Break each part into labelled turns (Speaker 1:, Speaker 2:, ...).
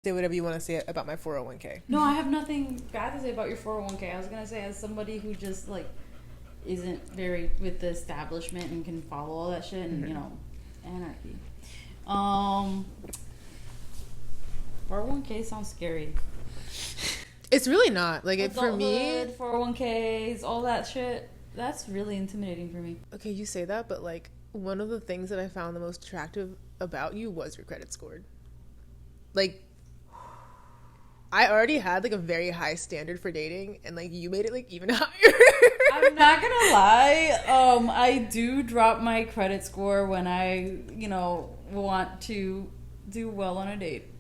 Speaker 1: Say whatever you want to say about my 401k.
Speaker 2: No, I have nothing bad to say about your 401k. I was gonna say, as somebody who just like isn't very with the establishment and can follow all that shit and anarchy. 401k sounds scary.
Speaker 1: It's really not. Like,
Speaker 2: Adulthood,
Speaker 1: for me,
Speaker 2: 401ks, all that shit, that's really intimidating for me.
Speaker 1: Okay, you say that, but like one of the things that I found the most attractive about you was your credit score. Like, I already had like a very high standard for dating, and like you made it like even higher.
Speaker 2: I'm not gonna lie, I do drop my credit score when I, want to do well on a date.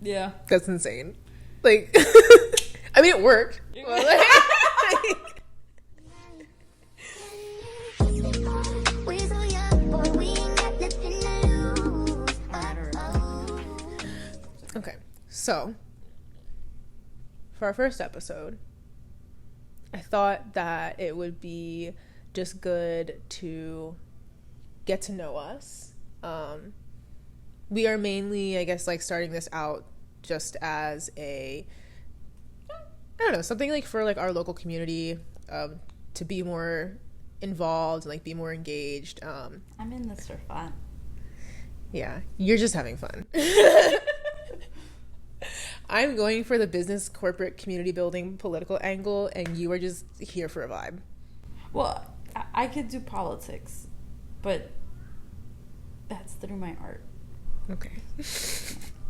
Speaker 2: Yeah.
Speaker 1: That's insane. Like, I mean, it worked. But, like, okay, so for our first episode, I thought that it would be just good to get to know us. We are mainly, I guess, like starting this out just as a, I don't know, something like for like our local community, to be more involved and like be more engaged.
Speaker 2: I'm in this for fun.
Speaker 1: Yeah, you're just having fun. I'm going for the business, corporate, community building, political angle, and you are just here for a vibe.
Speaker 2: Well, I could do politics, but that's through my art.
Speaker 1: Okay.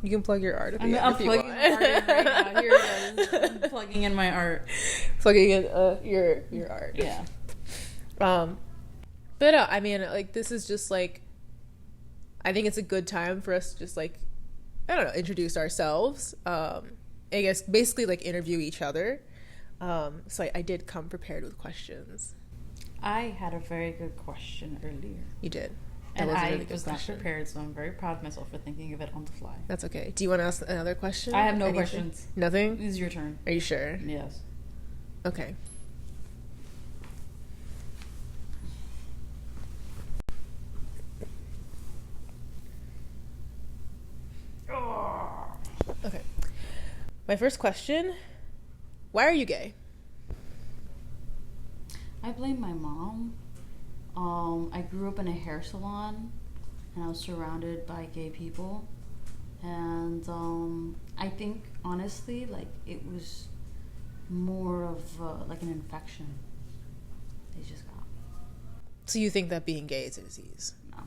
Speaker 1: You can plug your art at the end.
Speaker 2: I'm plugging my art in right now. Here it is. I'm plugging in my art.
Speaker 1: Plugging in your art.
Speaker 2: Yeah.
Speaker 1: But I mean, like, this is just like, I think it's a good time for us to just like, I don't know, introduce ourselves. I guess basically like interview each other. So I did come prepared with questions.
Speaker 2: I had a very good question earlier.
Speaker 1: You did.
Speaker 2: And I was not prepared, so I'm very proud of myself for thinking of it on the fly.
Speaker 1: That's okay. Do you want to ask another question?
Speaker 2: I have no questions.
Speaker 1: Nothing?
Speaker 2: It's your turn.
Speaker 1: Are you sure?
Speaker 2: Yes.
Speaker 1: Okay. Okay. My first question, why are you gay?
Speaker 2: I blame my mom. I grew up in a hair salon, and I was surrounded by gay people. And I think, honestly, like, it was more of like an infection. They just got me.
Speaker 1: So you think that being gay is a disease?
Speaker 2: No.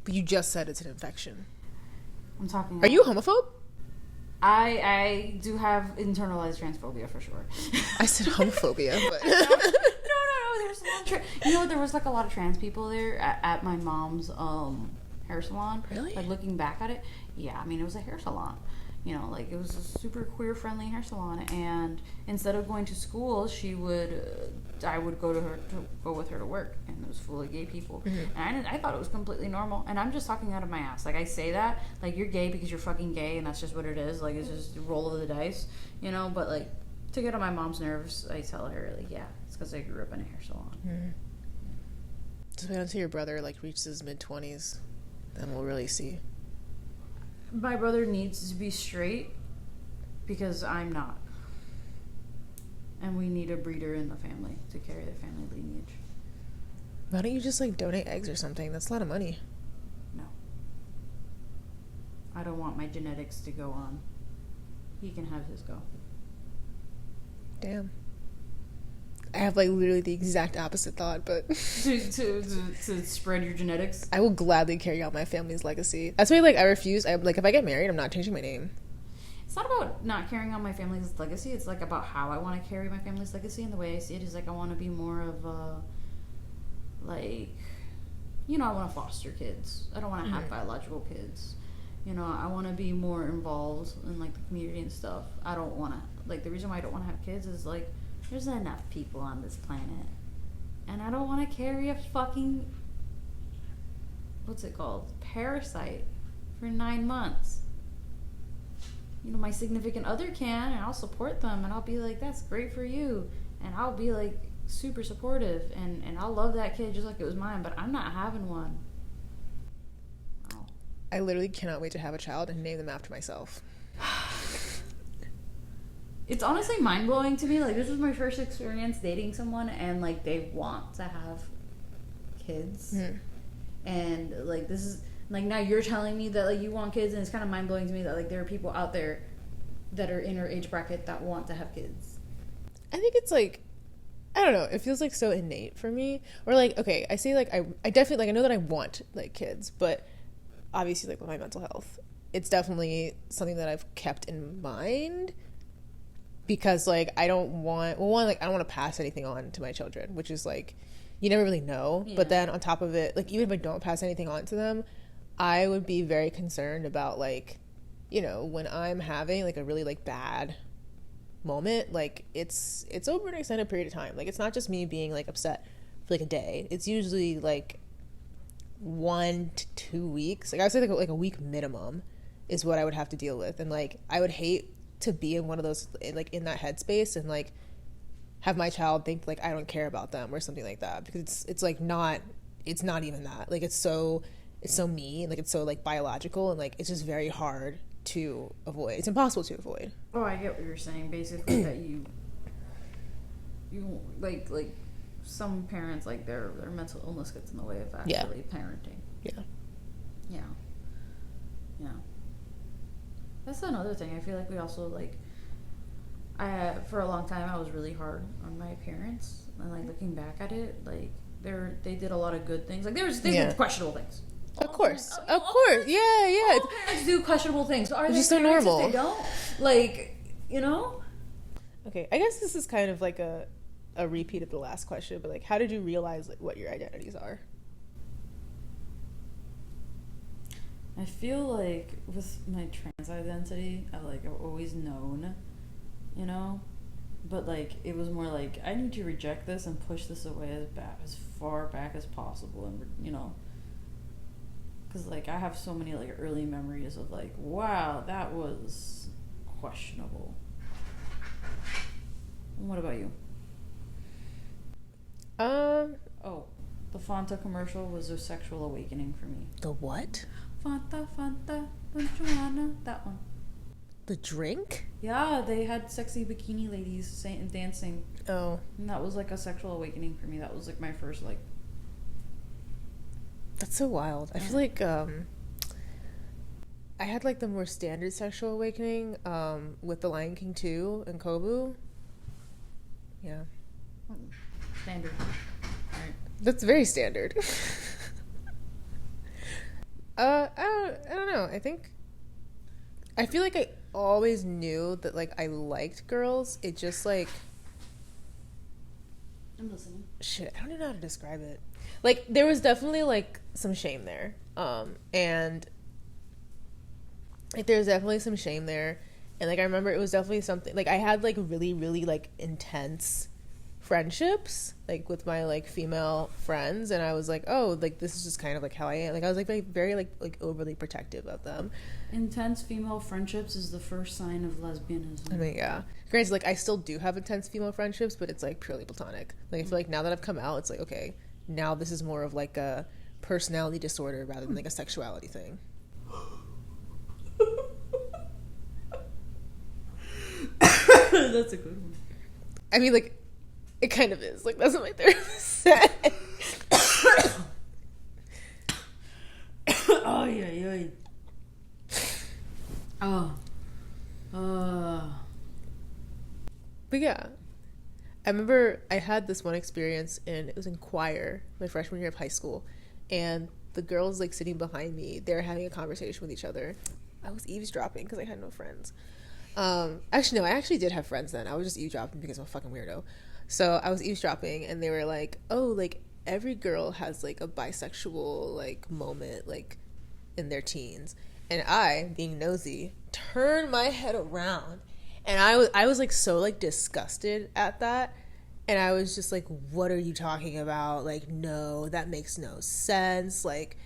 Speaker 1: But you just said it's an infection.
Speaker 2: I'm talking.
Speaker 1: Are you a homophobe?
Speaker 2: I do have internalized transphobia for sure.
Speaker 1: I said homophobia, but
Speaker 2: no. There's a lot of there was like a lot of trans people there at my mom's hair salon.
Speaker 1: Really?
Speaker 2: Like, looking back at it, yeah. I mean, it was a hair salon. Like, it was a super queer friendly hair salon. And instead of going to school, I would go with her to work, and it was full of gay people. Mm-hmm. And I thought it was completely normal. And I'm just talking out of my ass. Like, I say that, like, you're gay because you're fucking gay, and that's just what it is. Like, it's just a roll of the dice, But like, to get on my mom's nerves, I tell her, like, yeah, it's because I grew up in a hair salon.
Speaker 1: Mm-hmm. Just wait until your brother like reaches his mid-20s, then we'll really see.
Speaker 2: My brother needs to be straight because I'm not. And we need a breeder in the family to carry the family lineage.
Speaker 1: Why don't you just like donate eggs or something? That's a lot of money.
Speaker 2: No. I don't want my genetics to go on. He can have his go.
Speaker 1: Damn. I have like literally the exact opposite thought, but
Speaker 2: to spread your genetics.
Speaker 1: I will gladly carry out my family's legacy. That's why, like, I refuse. I'm like, if I get married, I'm not changing my name.
Speaker 2: It's not about not carrying on my family's legacy. It's like about how I want to carry my family's legacy, and the way I see it is like I want to be more of a, like, I want to foster kids. I don't want to have biological kids. I want to be more involved in like the community and stuff. I don't want to, like, the reason why I don't want to have kids is like, there's not enough people on this planet. And I don't want to carry a fucking, what's it called? Parasite for 9 months. My significant other can, and I'll support them, and I'll be like, that's great for you. And I'll be like super supportive, and I'll love that kid just like it was mine, but I'm not having one. Oh.
Speaker 1: I literally cannot wait to have a child and name them after myself.
Speaker 2: It's honestly mind-blowing to me. Like, this was my first experience dating someone, and, like, they want to have kids. And, like, this is, like, now you're telling me that, like, you want kids, and it's kind of mind-blowing to me that, like, there are people out there that are in our age bracket that want to have kids.
Speaker 1: I think it's, like, I don't know, it feels, like, so innate for me. Or, like, okay, I say, like, I definitely, like, I know that I want, like, kids, but obviously, like, with my mental health, it's definitely something that I've kept in mind. Because, like, I don't want... Well, one, like, I don't want to pass anything on to my children, which is, like, you never really know. Yeah. But then on top of it, like, even if I don't pass anything on to them, I would be very concerned about, like, you know, when I'm having, like, a really, like, bad moment, like, it's over an extended period of time. Like, it's not just me being, like, upset for, like, a day. It's usually, like, 1 to 2 weeks. Like, I would say, like a week minimum is what I would have to deal with. And, like, I would hate to be in one of those, like, in that headspace and, like, have my child think, like, I don't care about them or something like that, because it's like not even that. Like, it's so me, like, it's so, like, biological, and, like, it's just very hard to avoid. It's impossible to avoid.
Speaker 2: Oh, I get what you're saying. Basically, that you like some parents, like, their mental illness gets in the way of actually parenting. Yeah. That's another thing. I feel like we also, like, for a long time I was really hard on my parents, and, like, looking back at it, like, they did a lot of good things. Like, they did questionable things.
Speaker 1: Of course. Yeah.
Speaker 2: All parents do questionable things. Are
Speaker 1: they
Speaker 2: just
Speaker 1: so normal?
Speaker 2: If they don't, like, you know.
Speaker 1: Okay, I guess this is kind of like a repeat of the last question, but, like, how did you realize, like, what your identities are?
Speaker 2: I feel like with my trans identity, I've always known, you know, but, like, it was more like, I need to reject this and push this away as far back as possible, and, you know, because, like, I have so many, like, early memories of, like, wow, that was questionable. And what about you? The Fanta commercial was a sexual awakening for me.
Speaker 1: The what?
Speaker 2: Fanta, don't you wanna? That one.
Speaker 1: The drink?
Speaker 2: Yeah, they had sexy bikini ladies dancing.
Speaker 1: Oh.
Speaker 2: And that was, like, a sexual awakening for me. That was, like, my first, like...
Speaker 1: That's so wild. I feel like, I had, like, the more standard sexual awakening, with The Lion King 2 and Kobu. Yeah.
Speaker 2: Standard. Right.
Speaker 1: That's very standard. I don't know. I feel like I always knew that, like, I liked girls. It just, like...
Speaker 2: I'm listening.
Speaker 1: Shit, I don't even know how to describe it. Like, there was definitely, like, some shame there. And, like, there's definitely some shame there. And, like, I remember it was definitely something... Like, I had, like, really, really, like, intense friendships, like, with my, like, female friends, and I was like, oh, like, this is just kind of, like, how I am. Like, I was, like, very like overly protective of them.
Speaker 2: Intense female friendships is the first sign of lesbianism.
Speaker 1: I mean, yeah. Granted, like, I still do have intense female friendships, but it's, like, purely platonic. Like, I feel like now that I've come out, it's like, okay, now this is more of, like, a personality disorder rather than, like, a sexuality thing.
Speaker 2: That's a good one.
Speaker 1: I mean, like, it kind of is. Like, that's what my therapist said.
Speaker 2: Ay.
Speaker 1: But yeah, I remember I had this one experience, and it was in choir my freshman year of high school, and the girls, like, sitting behind me, they're having a conversation with each other. I was eavesdropping because I had no friends. Actually, no, I actually did have friends then. I was just eavesdropping because I'm a fucking weirdo. So I was eavesdropping, and they were like, oh, like, every girl has, like, a bisexual, like, moment, like, in their teens. And I, being nosy, turned my head around, and I was like, so, like, disgusted at that. And I was just like, what are you talking about? Like, no, that makes no sense. Like,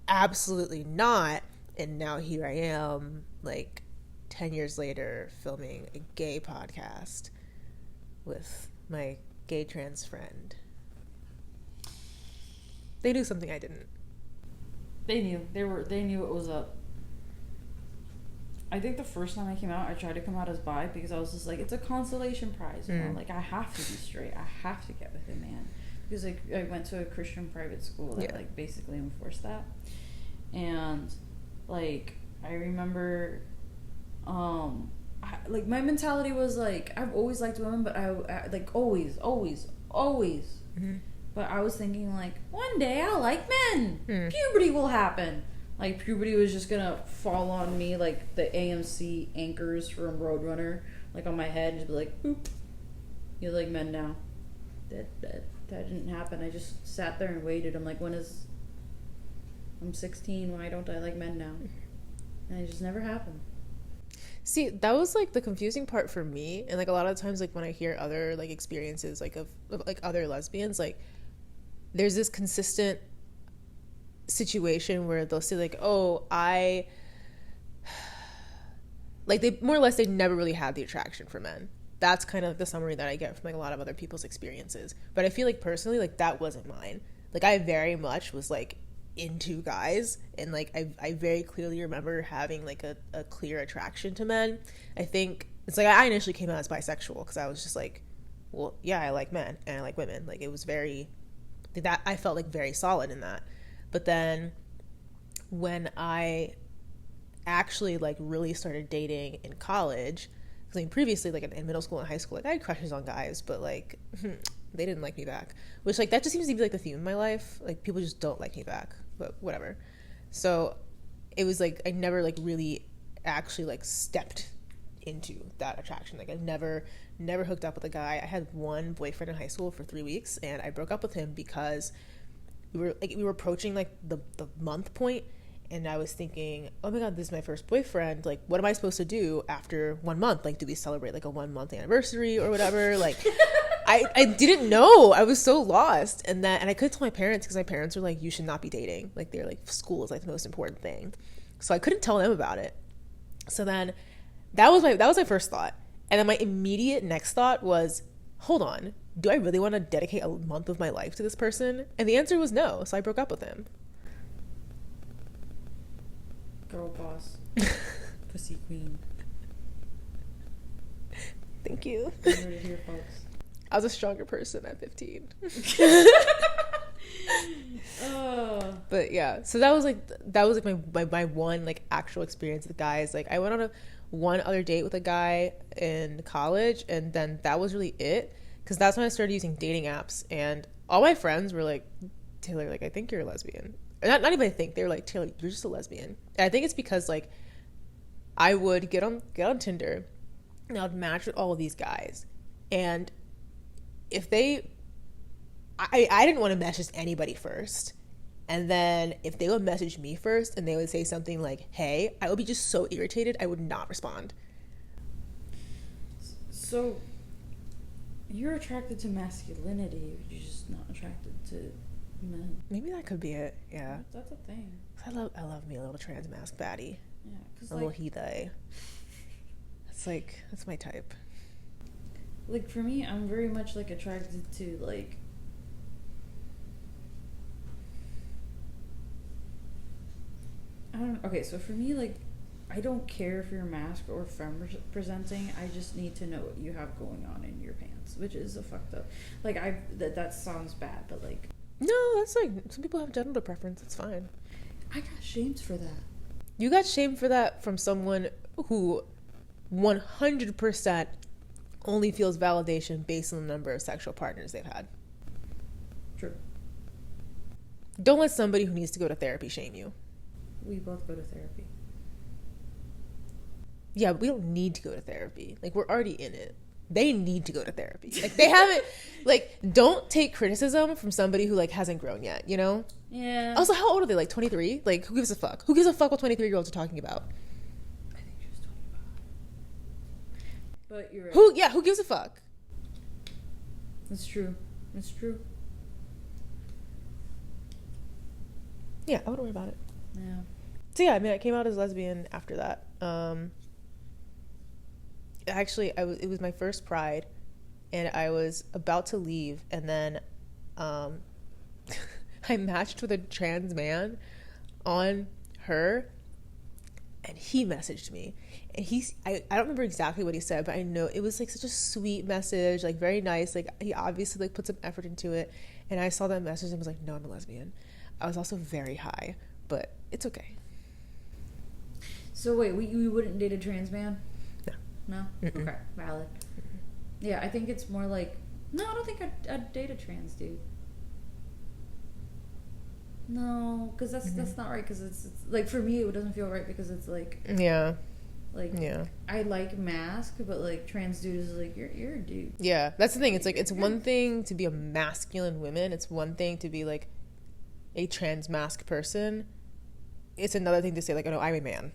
Speaker 1: absolutely not. And now here I am, like, 10 years later, filming a gay podcast with my gay trans friend. They knew something I didn't.
Speaker 2: They knew. They knew what was up. I think the first time I came out, I tried to come out as bi because I was just like, it's a consolation prize, you know? Like, I have to be straight. I have to get with a man. Because, like, I went to a Christian private school that, like, basically enforced that. And, like, I remember, like, my mentality was, like, I've always liked women, but I like, always. Mm-hmm. But I was thinking, like, one day I'll like men. Puberty will happen. Like, puberty was just gonna fall on me like the AMC anchors from Roadrunner, like, on my head, and just be like, boop, you like men now. That didn't happen. I just sat there and waited. I'm like, I'm 16, why don't I like men now? And it just never happened.
Speaker 1: See, that was, like, the confusing part for me. And, like, a lot of times, like, when I hear other, like, experiences, like, of like, other lesbians, like, there's this consistent situation where they'll say, like, oh, like, they more or less, they never really had the attraction for men. That's kind of the summary that I get from, like, a lot of other people's experiences. But I feel like, personally, like, that wasn't mine. Like, I very much was, like, into guys, and, like, I very clearly remember having, like, a clear attraction to men. I think it's like I initially came out as bisexual because I was just like, well, yeah, I like men and I like women. Like, it was very, that I felt, like, very solid in that. But then when I actually, like, really started dating in college, because, I mean, previously, like, in middle school and high school, like, I had crushes on guys, but, like, they didn't like me back, which, like, that just seems to be, like, the theme of my life. Like, people just don't like me back, but whatever. So it was like I never, like, really actually, like, stepped into that attraction. Like, I never hooked up with a guy. I had one boyfriend in high school for 3 weeks, and I broke up with him because we were approaching, like, the month point, and I was thinking, oh my god, this is my first boyfriend. Like, what am I supposed to do after 1 month? Like, do we celebrate, like, a 1 month anniversary or whatever? Like, I didn't know. I was so lost. And I couldn't tell my parents because my parents were like, you should not be dating. Like, they're like, school is, like, the most important thing. So I couldn't tell them about it. So then that was my first thought. And then my immediate next thought was, hold on, do I really want to dedicate a month of my life to this person? And the answer was no. So I broke up with him.
Speaker 2: Girl boss. Pussy queen.
Speaker 1: Thank you.
Speaker 2: You heard it here, folks.
Speaker 1: I was a stronger person at 15. But yeah, so that was like my one, like, actual experience with guys. Like, I went on one other date with a guy in college, and then that was really it, because that's when I started using dating apps, and all my friends were like, Taylor, like, I think you're a lesbian. Not even I think, they were like, Taylor, you're just a lesbian. And I think it's because, like, I would get on Tinder, and I would match with all of these guys, and if I didn't want to message anybody first, and then if they would message me first and they would say something like, hey, I would be just so irritated I would not respond.
Speaker 2: So you're attracted to masculinity, you're just not attracted to men.
Speaker 1: Maybe that could be it. Yeah,
Speaker 2: that's a thing.
Speaker 1: I love me a little trans mask baddie.
Speaker 2: Yeah, because,
Speaker 1: a little he they. That's my type.
Speaker 2: Like, for me, I'm very much, like, attracted to, like, I don't know. Okay, so for me, like, I don't care if you're masked or femme presenting. I just need to know what you have going on in your pants, which is a fucked up. Like, that sounds bad, but, like,
Speaker 1: no, that's, like, some people have gender preference. It's fine.
Speaker 2: I got shamed for that.
Speaker 1: You got shamed for that from someone who 100% only feels validation based on the number of sexual partners they've had.
Speaker 2: True.
Speaker 1: Don't let somebody who needs to go to therapy shame you.
Speaker 2: We both go to therapy.
Speaker 1: Yeah, but we don't need to go to therapy. Like, we're already in it. They need to go to therapy. Like, they haven't, like, don't take criticism from somebody who, like, hasn't grown yet, you know?
Speaker 2: Yeah.
Speaker 1: Also, how old are they? Like, 23? Like, who gives a fuck? Who gives a fuck what 23-year-olds are talking about?
Speaker 2: I think she was 25. But you're right.
Speaker 1: Who gives a fuck?
Speaker 2: It's true. It's true.
Speaker 1: Yeah, I wouldn't worry about it.
Speaker 2: Yeah.
Speaker 1: So yeah, I mean, I came out as lesbian after that. Actually, it was my first Pride, and I was about to leave, and then I matched with a trans man on her, and he messaged me, and I don't remember exactly what he said, but I know it was like such a sweet message, like very nice, like he obviously like put some effort into it. And I saw that message and was like, no, I'm a lesbian. I was also very high, but it's okay.
Speaker 2: So wait, we wouldn't date a trans man?
Speaker 1: No.
Speaker 2: Okay, valid. Yeah, I think it's more like, no, I don't think I'd date a trans dude. No, because that's not right. Because it's like, for me, it doesn't feel right because it's like,
Speaker 1: yeah,
Speaker 2: like, yeah, I like mask, but like trans dude is like, you're a dude.
Speaker 1: Yeah, that's the thing. It's like, it's one thing to be a masculine woman. It's one thing to be like a trans mask person. It's another thing to say like, oh no, I'm a man.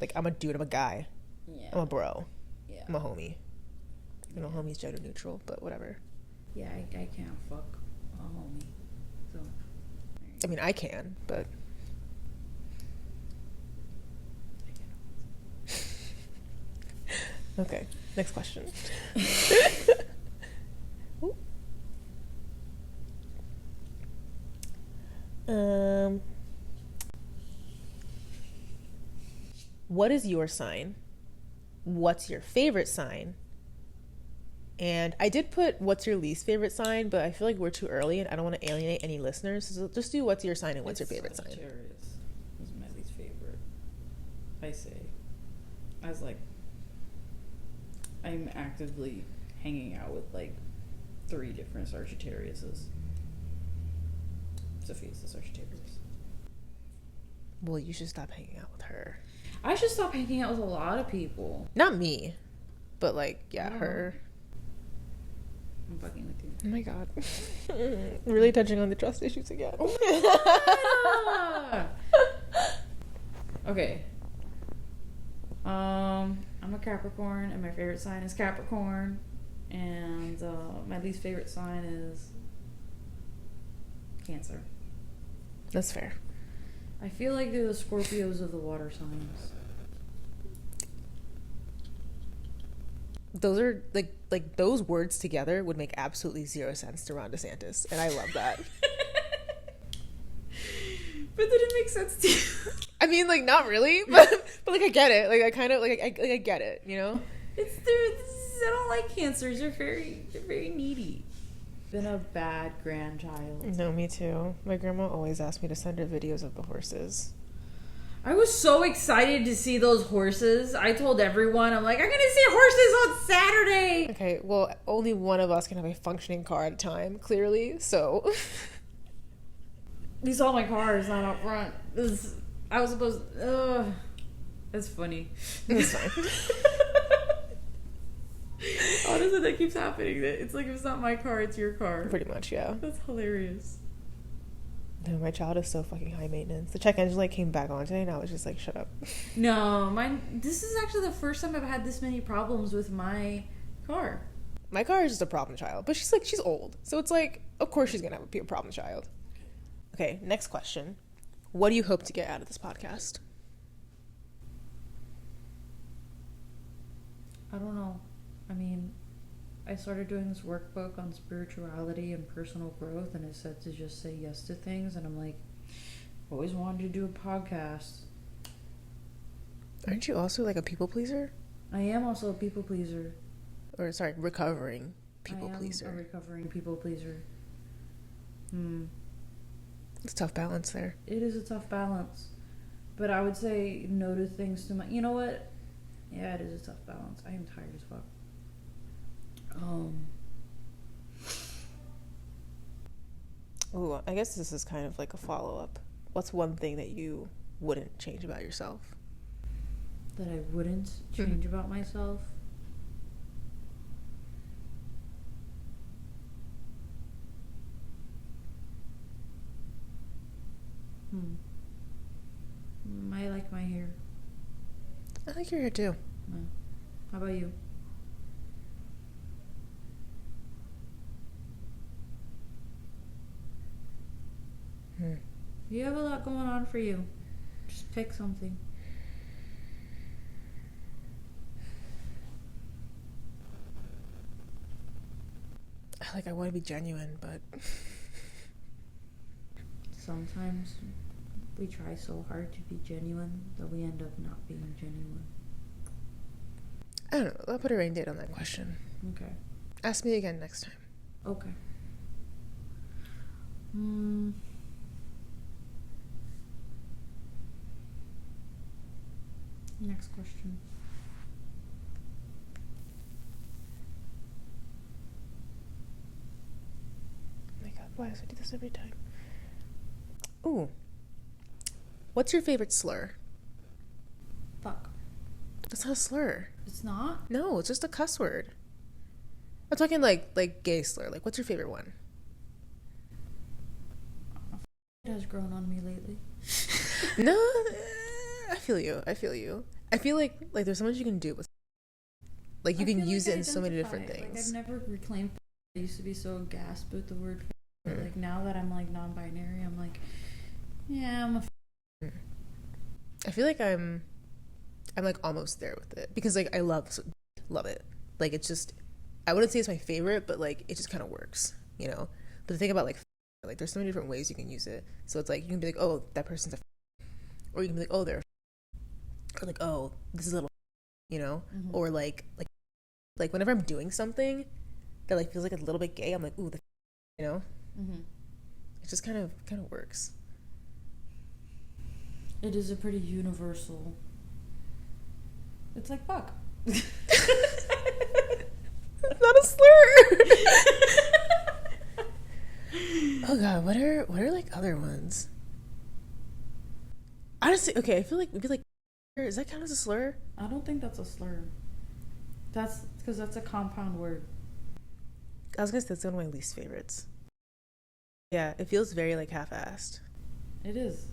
Speaker 1: Like, I'm a dude. I'm a guy. Yeah. I'm a bro. Yeah. I'm a homie. You know, homie's gender neutral, but whatever.
Speaker 2: Yeah, I can't fuck a homie. So.
Speaker 1: I mean, I can, but. Okay, next question. What is your sign? What's your favorite sign? And I did put what's your least favorite sign, but I feel like we're too early and I don't want to alienate any listeners. So just do what's your sign and what's your favorite sign.
Speaker 2: Sagittarius is my least favorite. I say. As like, I'm actively hanging out with like 3 different Sagittariuses. Sophia's the Sagittarius.
Speaker 1: Well, you should stop hanging out with her.
Speaker 2: I should stop hanging out with a lot of people.
Speaker 1: Not me, but like, yeah, her.
Speaker 2: I'm fucking with you.
Speaker 1: Oh my god. Really touching on the trust issues again.
Speaker 2: Okay. I'm a Capricorn, and my favorite sign is Capricorn, and my least favorite sign is Cancer.
Speaker 1: That's fair.
Speaker 2: I feel like they're the Scorpios of the water signs.
Speaker 1: Those are like those words together would make absolutely zero sense to Ron DeSantis, and I love that.
Speaker 2: But did it make sense to you?
Speaker 1: I mean, like, not really, but like I get it. Like, I kind of like I get it, you know.
Speaker 2: I don't like Cancers. They're very needy. Been a bad grandchild.
Speaker 1: No, me too. My grandma always asked me to send her videos of the horses.
Speaker 2: I was so excited to see those horses. I told everyone, I'm like, I'm going to see horses on Saturday.
Speaker 1: Okay, well, only one of us can have a functioning car at a time, clearly, so.
Speaker 2: You saw my car is not up front. I was supposed to, that's funny.
Speaker 1: That's fine.
Speaker 2: Honestly, that keeps happening. It's like, if it's not my car, it's your car.
Speaker 1: Pretty much, yeah.
Speaker 2: That's hilarious.
Speaker 1: No, my child is so fucking high maintenance. The check engine light came back on today, and I was just like, shut up.
Speaker 2: No, this is actually the first time I've had this many problems with my car.
Speaker 1: My car is just a problem child, but she's old, so it's like, of course she's gonna be a problem child. Okay, next question. What do you hope to get out of this podcast?
Speaker 2: I don't know. I mean, I started doing this workbook on spirituality and personal growth, and it said to just say yes to things, and I'm like, always wanted to do a podcast.
Speaker 1: Aren't you also like a people pleaser?
Speaker 2: I am also a people pleaser.
Speaker 1: Or sorry, recovering people pleaser.
Speaker 2: I am a recovering people pleaser.
Speaker 1: It's a tough balance there. It
Speaker 2: is a tough balance. But I would say no to things too much. You know what? Yeah, it is a tough balance. I am tired as fuck.
Speaker 1: Ooh, I guess this is kind of like a follow-up. What's one thing that you wouldn't change about yourself?
Speaker 2: That I wouldn't change about myself? I like my hair.
Speaker 1: I like your hair too.
Speaker 2: How about you? You have a lot going on for you. Just pick something.
Speaker 1: I want to be genuine, but
Speaker 2: sometimes We try so hard to be genuine that we end up not being genuine.
Speaker 1: I don't know. I'll put a rain date on that question.
Speaker 2: Okay.
Speaker 1: Ask me again next time.
Speaker 2: Okay. Next question.
Speaker 1: Oh my god, why does I do this every time? Ooh. What's your favorite slur?
Speaker 2: Fuck.
Speaker 1: That's not a slur.
Speaker 2: It's not?
Speaker 1: No, it's just a cuss word. I'm talking like gay slur. Like, what's your favorite one?
Speaker 2: It has grown on me lately.
Speaker 1: No, I feel you. I feel like there's so much you can do with, like, you can use it in so many different things.
Speaker 2: Like, I've never reclaimed. I used to be so gasped with the word. But like now that I'm like non-binary, I'm like, yeah, I'm a.
Speaker 1: I feel like I'm like almost there with it because like I love it. Like, it's just, I wouldn't say it's my favorite, but like it just kind of works, you know. But the thing about like there's so many different ways you can use it. So it's like you can be like, oh, that person's a, or you can be like, oh, they're, or like, oh, this is a little, you know, or like whenever I'm doing something that like feels like a little bit gay, I'm like, ooh, you know. It just kind of works.
Speaker 2: It is a pretty universal. It's like fuck.
Speaker 1: It's not a slur. Oh god, what are like other ones? Honestly, okay, I feel like maybe like, does that count as a slur?
Speaker 2: I don't think that's a slur. That's because that's a compound word.
Speaker 1: I was gonna say that's one of my least favorites. Yeah, it feels very like half-assed.
Speaker 2: It is.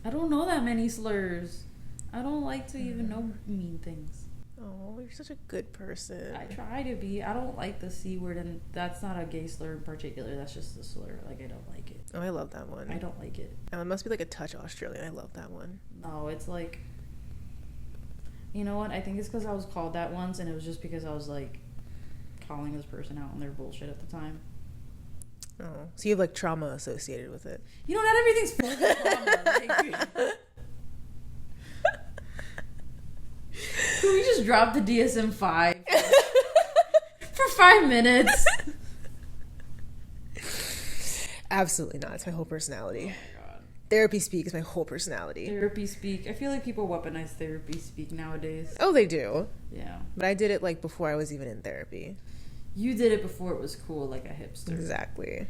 Speaker 2: I don't know that many slurs. I don't like to even know mean things.
Speaker 1: Oh, you're such a good person.
Speaker 2: I try to be. I don't like the C word, and that's not a gay slur in particular. That's just a slur. Like, I don't like it.
Speaker 1: Oh, I love that one.
Speaker 2: I don't like it.
Speaker 1: It must be like a touch Australian. I love that one.
Speaker 2: No, it's like, you know what? I think it's because I was called that once, and it was just because I was like calling this person out on their bullshit at the time.
Speaker 1: Oh, so you have like trauma associated with it.
Speaker 2: You know, not everything's fucking trauma. Like, can we just drop the DSM-5 for 5 minutes?
Speaker 1: Absolutely not. It's my whole personality.
Speaker 2: Oh my god.
Speaker 1: Therapy speak is my whole personality.
Speaker 2: Therapy speak. I feel like people weaponize therapy speak nowadays.
Speaker 1: Oh, they do.
Speaker 2: Yeah.
Speaker 1: But I did it like before I was even in therapy.
Speaker 2: You did it before it was cool, like a hipster.
Speaker 1: Exactly.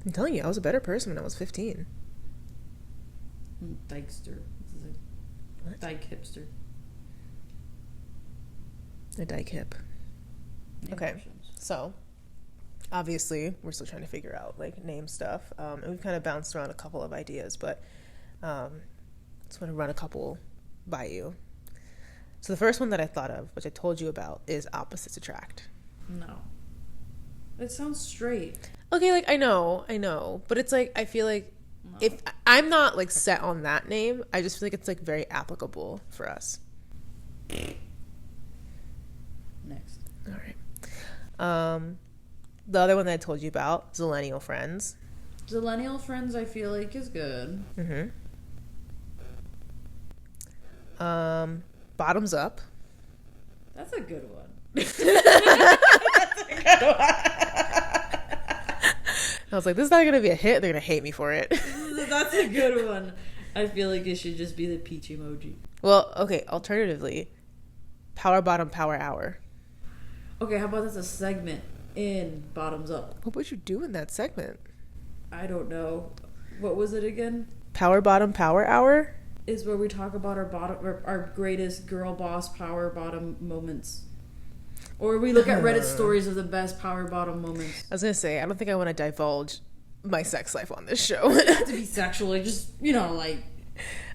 Speaker 1: I'm telling you, I was a better person when I was 15.
Speaker 2: Dykester.
Speaker 1: What?
Speaker 2: Dyke hipster.
Speaker 1: A dyke hip. Okay, so obviously we're still trying to figure out like name stuff, and we've kind of bounced around a couple of ideas, but just want to run a couple by you. So the first one that I thought of, which I told you about, is opposites attract.
Speaker 2: No. It sounds straight.
Speaker 1: Okay, like I know, but it's like I feel like if I'm not like set on that name, I just feel like it's like very applicable for us.
Speaker 2: Next.
Speaker 1: All right. The other one that I told you about, Zillennial Friends.
Speaker 2: Zillennial Friends, I feel like is good.
Speaker 1: Bottums Up.
Speaker 2: That's a good one.
Speaker 1: I was like, this is not gonna be a hit. They're gonna hate me for it.
Speaker 2: That's a good one. I feel like it should just be the peach emoji.
Speaker 1: Well, okay. Alternatively, Power Bottom Power Hour.
Speaker 2: Okay, how about that's a segment in Bottums Up?
Speaker 1: What would you do in that segment?
Speaker 2: I don't know. What was it again?
Speaker 1: Power Bottom Power Hour
Speaker 2: is where we talk about our greatest girl boss power bottom moments. Or we look at Reddit stories of the best power bottom moments.
Speaker 1: I was gonna say, I don't think I want to divulge my sex life on this show.
Speaker 2: It doesn't have to be sexual, like just, you know, like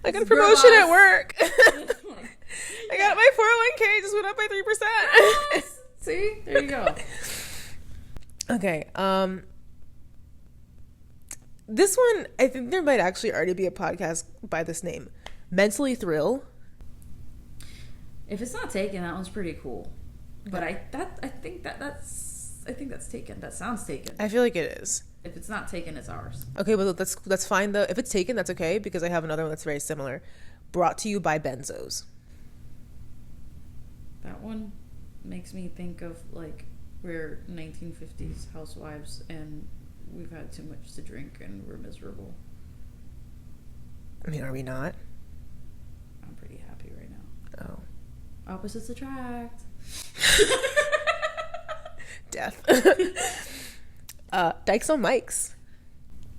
Speaker 1: I got a promotion at work. I got my 401k just went up by 3%.
Speaker 2: See? There you go.
Speaker 1: Okay. This one, I think there might actually already be a podcast by this name. Mentally Thrill.
Speaker 2: If it's not taken, that one's pretty cool. But I think that's taken. That sounds taken.
Speaker 1: I feel like it is.
Speaker 2: If it's not taken, it's ours.
Speaker 1: Okay, but that's fine though. If it's taken, that's okay, because I have another one that's very similar. Brought to you by Benzos.
Speaker 2: That one makes me think of like we're 1950s housewives and we've had too much to drink and we're miserable.
Speaker 1: I mean, are we not?
Speaker 2: I'm pretty happy right now.
Speaker 1: Oh.
Speaker 2: Opposites attract.
Speaker 1: Death. Dykes on Mics.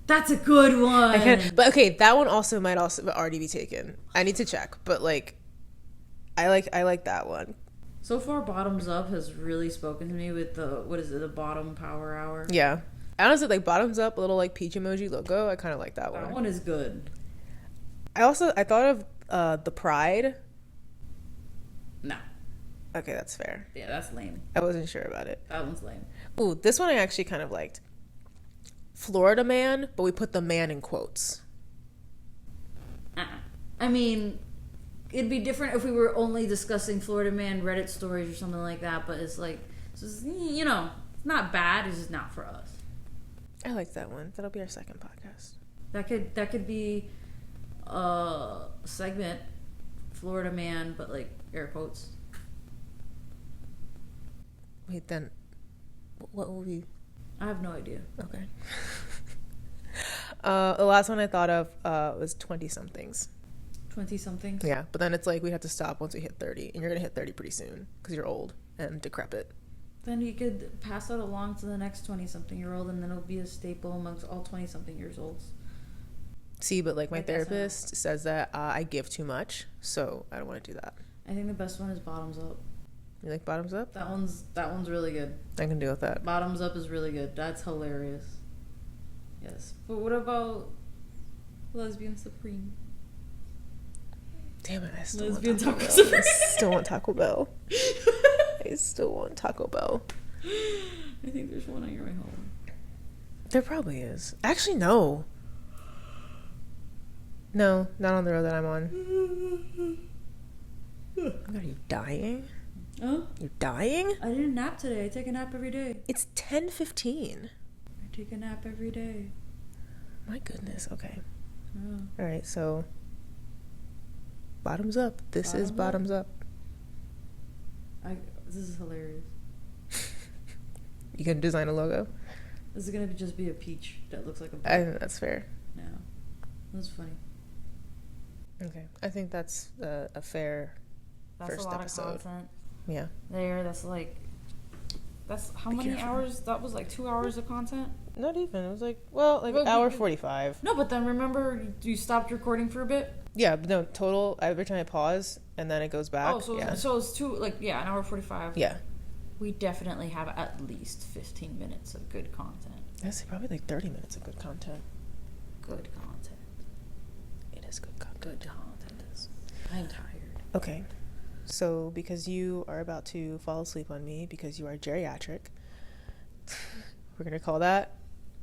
Speaker 2: That's a good one.
Speaker 1: But okay, that one also might also already be taken. I need to check, but like, I like that one.
Speaker 2: So far, Bottums Up has really spoken to me with the bottom power hour.
Speaker 1: Yeah, honestly, like Bottums Up, a little like peach emoji logo. I kind of like that one.
Speaker 2: That one is good.
Speaker 1: I thought of the Pride.
Speaker 2: No.
Speaker 1: Okay, that's fair.
Speaker 2: Yeah, that's lame.
Speaker 1: I wasn't sure about it.
Speaker 2: That one's lame.
Speaker 1: Ooh, this one I actually kind of liked. Florida man, but we put the man in quotes.
Speaker 2: I mean, it'd be different if we were only discussing Florida man Reddit stories or something like that, but it's like, it's just, you know, it's not bad, it's just not for us.
Speaker 1: I like that one. That'll be our second podcast.
Speaker 2: That could be a segment, Florida man, but like air quotes.
Speaker 1: Wait, then what will we...
Speaker 2: I have no idea.
Speaker 1: Okay. The last one I thought of was 20-somethings.
Speaker 2: 20-somethings?
Speaker 1: Yeah, but then it's like we have to stop once we hit 30, and you're going to hit 30 pretty soon because you're old and decrepit.
Speaker 2: Then you could pass that along to the next 20-something-year-old, and then it'll be a staple amongst all 20-something-years-olds.
Speaker 1: See, but like my therapist says that I give too much, so I don't want to do that.
Speaker 2: I think the best one is Bottums Up.
Speaker 1: You like Bottums Up?
Speaker 2: That one's really good.
Speaker 1: I can deal with that.
Speaker 2: Bottums Up is really good. That's hilarious. Yes. But what about Lesbian Supreme?
Speaker 1: Damn it, I still
Speaker 2: Lesbian
Speaker 1: want Taco
Speaker 2: Taco
Speaker 1: Bell.
Speaker 2: Supreme.
Speaker 1: I still want Taco Bell. I still want Taco Bell.
Speaker 2: I think there's one on your way home.
Speaker 1: There probably is. Actually, no. No, not on the road that I'm on. Are you dying?
Speaker 2: Huh?
Speaker 1: You're dying?
Speaker 2: I didn't nap today. I take a nap every day.
Speaker 1: It's 10:15.
Speaker 2: I take a nap every day.
Speaker 1: My goodness. Okay.
Speaker 2: Oh.
Speaker 1: All right. So, Bottums Up. This is Bottums Up.
Speaker 2: This is hilarious.
Speaker 1: You can design a logo.
Speaker 2: This is gonna just be a peach that looks like a.
Speaker 1: I think that's fair.
Speaker 2: No, that's funny.
Speaker 1: Okay. I think that's a fair first
Speaker 2: a lot
Speaker 1: episode.
Speaker 2: Of content.
Speaker 1: Yeah.
Speaker 2: That's how
Speaker 1: Be
Speaker 2: many
Speaker 1: careful.
Speaker 2: hours? That was like 2 hours of content?
Speaker 1: Not even. It was like, well, hour 45.
Speaker 2: No, but then remember you stopped recording for a bit?
Speaker 1: Yeah, but no, total, every time I pause and then it goes back.
Speaker 2: Oh, so
Speaker 1: yeah.
Speaker 2: so it's an hour 45.
Speaker 1: Yeah.
Speaker 2: We definitely have at least 15 minutes of good content.
Speaker 1: I'd say probably like 30 minutes of good content.
Speaker 2: Good content.
Speaker 1: It is good content.
Speaker 2: Good content. I'm tired.
Speaker 1: Okay. So, because you are about to fall asleep on me because you are geriatric, we're going to call that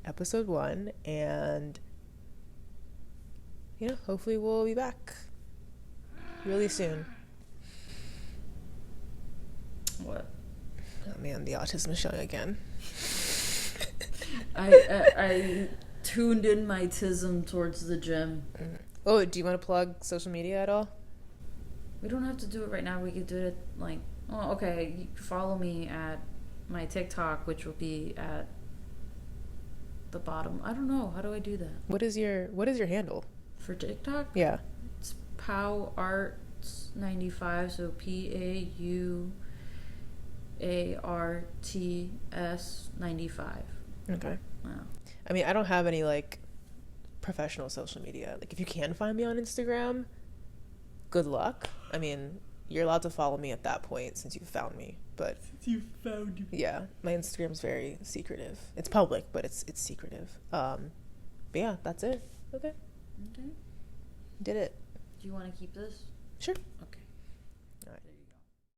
Speaker 1: episode 1, and, you know, hopefully we'll be back really soon.
Speaker 2: What?
Speaker 1: Oh man, the autism is showing again.
Speaker 2: I tuned in my tism towards the gym.
Speaker 1: Oh, do you want to plug social media at all?
Speaker 2: We don't have to do it right now. We could do it like, oh, okay. You can follow me at my TikTok, which will be at the bottom. I don't know. How do I do that?
Speaker 1: What is your handle?
Speaker 2: For TikTok?
Speaker 1: Yeah.
Speaker 2: It's PauArts95. So PAUARTS95.
Speaker 1: Okay.
Speaker 2: Wow.
Speaker 1: I mean, I don't have any like professional social media. Like, if you can find me on Instagram, good luck. I mean, you're allowed to follow me at that point since you found me. But
Speaker 2: Since you found me.
Speaker 1: Yeah, my Instagram's very secretive. It's public, but it's secretive. But yeah, that's it. Okay.
Speaker 2: Okay.
Speaker 1: Did it.
Speaker 2: Do you want to keep this?
Speaker 1: Sure.
Speaker 2: Okay.